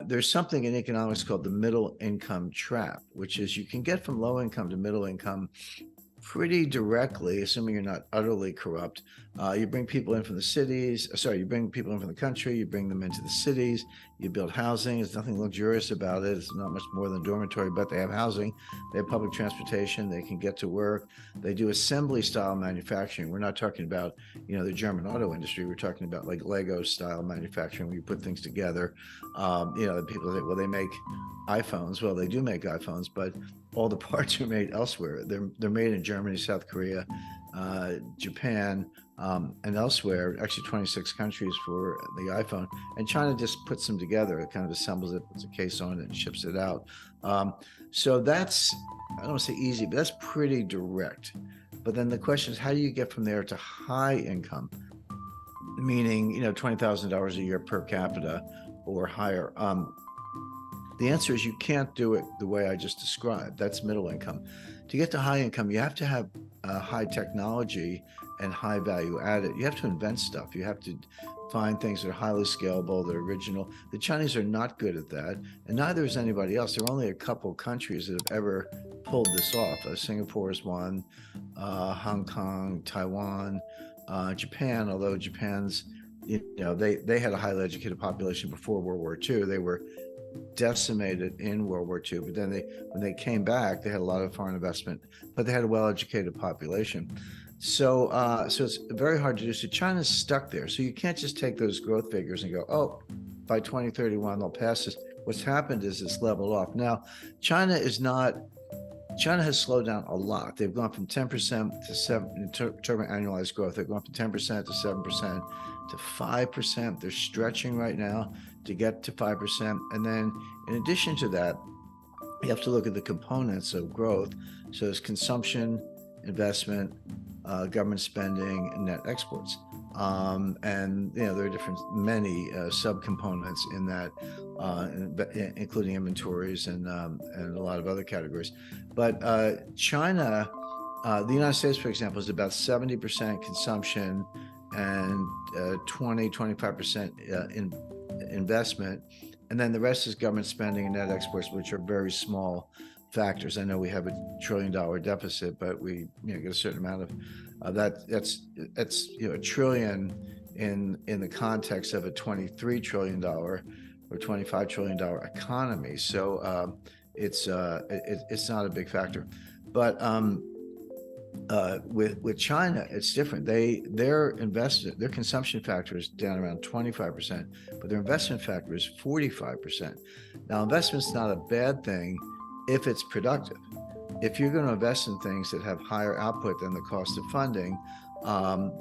there's something in economics called the middle income trap, which is you can get from low income to middle income pretty directly, assuming you're not utterly corrupt. You bring people in from the cities, you bring people in from the country, you bring them into the cities, you build housing. There's nothing luxurious about it. It's not much more than a dormitory, but they have housing, they have public transportation, they can get to work. They do assembly style manufacturing. We're not talking about, the German auto industry. We're talking about like Lego style manufacturing where you put things together. People say, well, they make iPhones. Well, they do make iPhones, but all the parts are made elsewhere. They're made in Germany, South Korea, Japan, and elsewhere. Actually, 26 countries for the iPhone. And China just puts them together. It kind of assembles it, puts a case on it, and ships it out. So that's, I don't want to say easy, but that's pretty direct. But then the question is, how do you get from there to high income? Meaning, $20,000 a year per capita or higher. The answer is you can't do it the way I just described. That's middle income. To get to high income, you have to have high technology and high value added. You have to invent stuff. You have to find things that are highly scalable, that are original. The Chinese are not good at that, and neither is anybody else. There are only a couple countries that have ever pulled this off. Singapore is one, Hong Kong, Taiwan, Japan, although Japan's, they had a highly educated population before World War II. They were decimated in World War II, but then when they came back, they had a lot of foreign investment, but they had a well-educated population. So it's very hard to do. So China's stuck there. So you can't just take those growth figures and go, oh, by 2031 they'll pass this. What's happened is it's leveled off. Now, China has slowed down a lot. They've gone from 10% to 7% in terms of annualized growth. They've gone from 10% to 7% to 5%. They're stretching right now to get to 5%. And then in addition to that, you have to look at the components of growth. So there's consumption, investment, government spending, and net exports. And there are many subcomponents in that, including inventories and a lot of other categories. But China, the United States, for example, is about 70% consumption and 25% in investment, and then the rest is government spending and net exports, which are very small factors. I know we have $1 trillion deficit, but we get a certain amount of that. That's $1 trillion in the context of a $23 trillion or $25 trillion economy. So it's not a big factor, but with China, it's different. Their consumption factor is down around 25%, but their investment factor is 45%. Now, investment's not a bad thing if it's productive. If you're going to invest in things that have higher output than the cost of funding,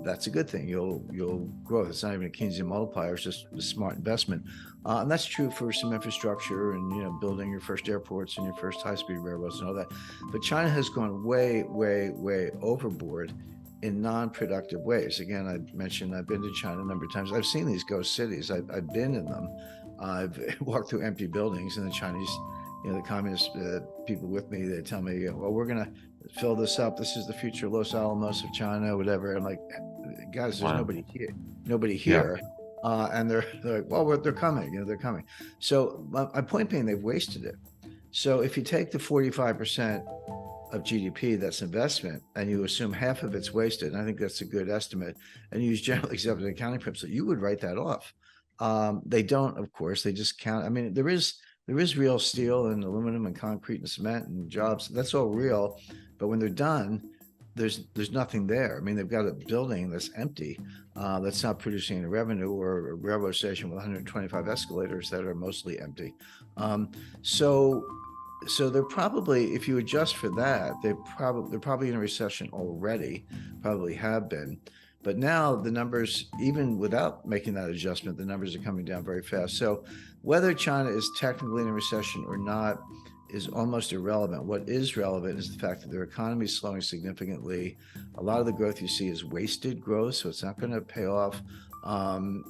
that's a good thing. You'll grow. It's not even a Keynesian multiplier. It's just a smart investment, and that's true for some infrastructure and building your first airports and your first high-speed railroads and all that. But China has gone way, way, way overboard in non-productive ways. Again, I mentioned I've been to China a number of times. I've seen these ghost cities. I've been in them. I've walked through empty buildings, and the Chinese, the communist people with me, they tell me, well, we're going to fill this up. This is the future Los Alamos of China, whatever. I'm like, guys, there's nobody here. Yeah. And they're like, well, they're coming, they're coming. So my point being, they've wasted it. So if you take the 45% of GDP that's investment and you assume half of it's wasted, and I think that's a good estimate, and you use generally accepted accounting principles, you would write that off. They don't, of course, they just count. I mean, there is real steel and aluminum and concrete and cement and jobs. That's all real. But when they're done, there's nothing there. I mean, they've got a building that's empty, that's not producing any revenue, or a railroad station with 125 escalators that are mostly empty. So they're probably, if you adjust for that, they're probably in a recession already, probably have been. But now the numbers, even without making that adjustment, the numbers are coming down very fast. So whether China is technically in a recession or not is almost irrelevant. What is relevant is the fact that their economy is slowing significantly. A lot of the growth you see is wasted growth, so it's not going to pay off.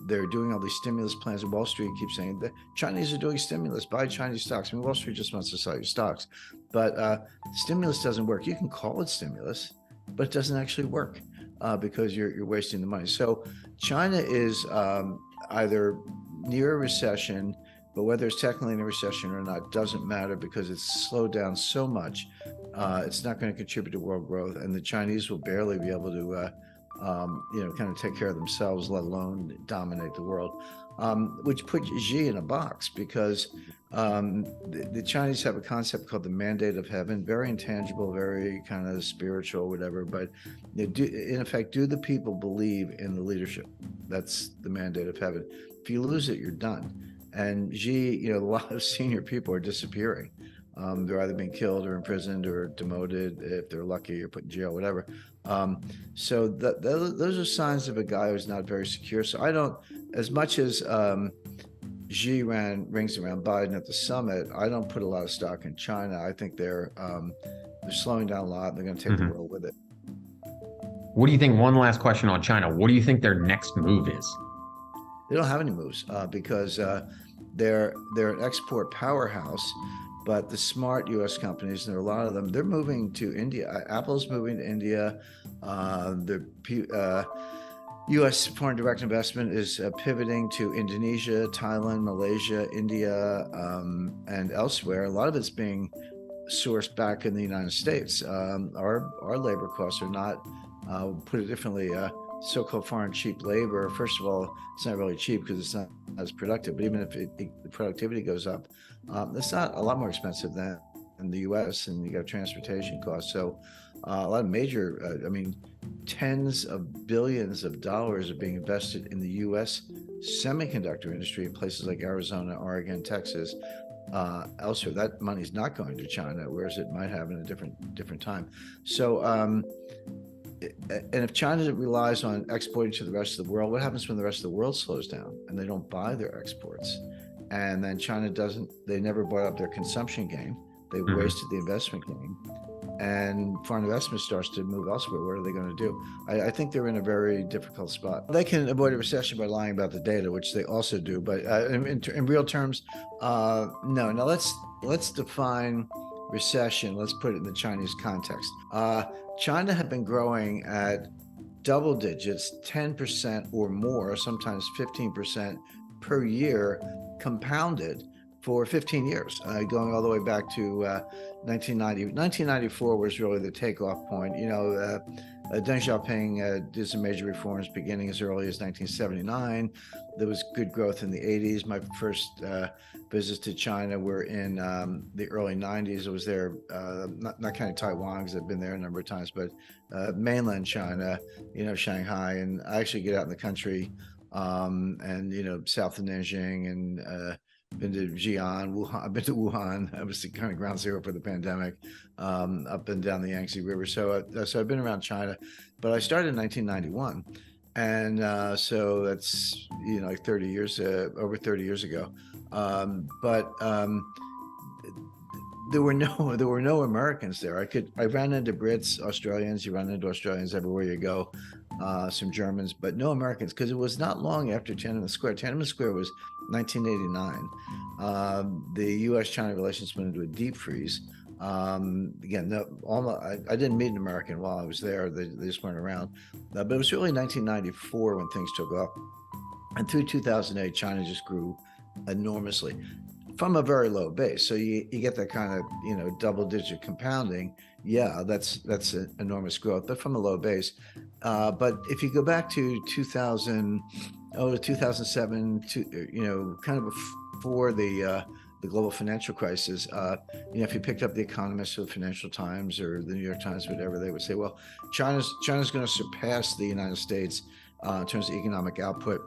They're doing all these stimulus plans, and Wall Street keeps saying the Chinese are doing stimulus, buy Chinese stocks. I mean, Wall Street just wants to sell you stocks, but stimulus doesn't work. You can call it stimulus, but it doesn't actually work. Because you're wasting the money. So China is either near a recession, But whether it's technically in a recession or not doesn't matter, because it's slowed down so much. It's not going to contribute to world growth, and the Chinese will barely be able to, kind of take care of themselves, let alone dominate the world. Which puts Xi in a box, because the Chinese have a concept called the mandate of heaven, very intangible, very kind of spiritual, whatever. But in effect, do the people believe in the leadership? That's the mandate of heaven. If you lose it, you're done. And Xi, a lot of senior people are disappearing. They're either being killed or imprisoned or demoted, if they're lucky, or put in jail, whatever. So those are signs of a guy who's not very secure. So I don't, as much as Xi ran rings around Biden at the summit, I don't put a lot of stock in China. I think they're slowing down a lot. They're going to take the world with it. What do you think? One last question on China. What do you think their next move is? They don't have any moves because they're an export powerhouse. But the smart U.S. companies, and there are a lot of them, they're moving to India. Apple's moving to India. The U.S. foreign direct investment is pivoting to Indonesia, Thailand, Malaysia, India, and elsewhere. A lot of it's being sourced back in the United States. Our labor costs are not, put it differently, so-called foreign cheap labor. First of all, it's not really cheap because it's not as productive. But even if the productivity goes up, it's not a lot more expensive than in the U.S. And you got transportation costs. So a lot of major, tens of billions of dollars are being invested in the U.S. semiconductor industry in places like Arizona, Oregon, Texas, elsewhere. That money's not going to China, whereas it might have in a different time. So, and if China relies on exporting to the rest of the world, what happens when the rest of the world slows down and they don't buy their exports? And then China they never brought up their consumption game. They wasted the investment game, and foreign investment starts to move elsewhere. What are they going to do? I think they're in a very difficult spot. They can avoid a recession by lying about the data, which they also do. But in real terms, no. Now let's define recession. Let's put it in the Chinese context. China had been growing at double digits, 10% or more, sometimes 15% per year, compounded for 15 years, going all the way back to 1990. 1994 was really the takeoff point. Deng Xiaoping did some major reforms beginning as early as 1979. There was good growth in the 80s. My first visits to China were in the early 90s. I was there, not counting Taiwan, because I've been there a number of times, but mainland China, Shanghai. And I actually get out in the country, and south of Nanjing, and been to Xi'an, Wuhan. I've been to Wuhan. I was kind of ground zero for the pandemic, up and down the Yangtze River. So I've been around China, but I started in 1991, and so that's like 30 years, over 30 years ago. But there were no Americans there. I ran into Brits, Australians. You run into Australians everywhere you go. Some Germans, but no Americans, because it was not long after Tiananmen Square. Tiananmen Square was 1989. The U.S.-China relations went into a deep freeze. Again, I didn't meet an American while I was there. They just weren't around. But it was really 1994 when things took off. And through 2008, China just grew enormously from a very low base. So you get that kind of, double-digit compounding. Yeah, that's an enormous growth, but from a low base. But if you go back to 2007, kind of before the global financial crisis, if you picked up the Economist or the Financial Times or the New York Times, whatever, they would say, well, China's going to surpass the United States in terms of economic output.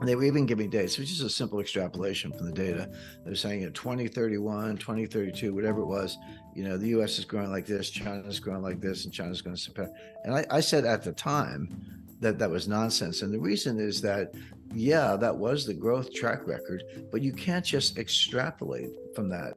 And they were even giving dates, which is a simple extrapolation from the data. They were saying 2031, 2032, whatever it was, the U.S. is growing like this, China's growing like this, and China's going to surpass. And I said at the time that was nonsense. And the reason is that, yeah, that was the growth track record, but you can't just extrapolate from that.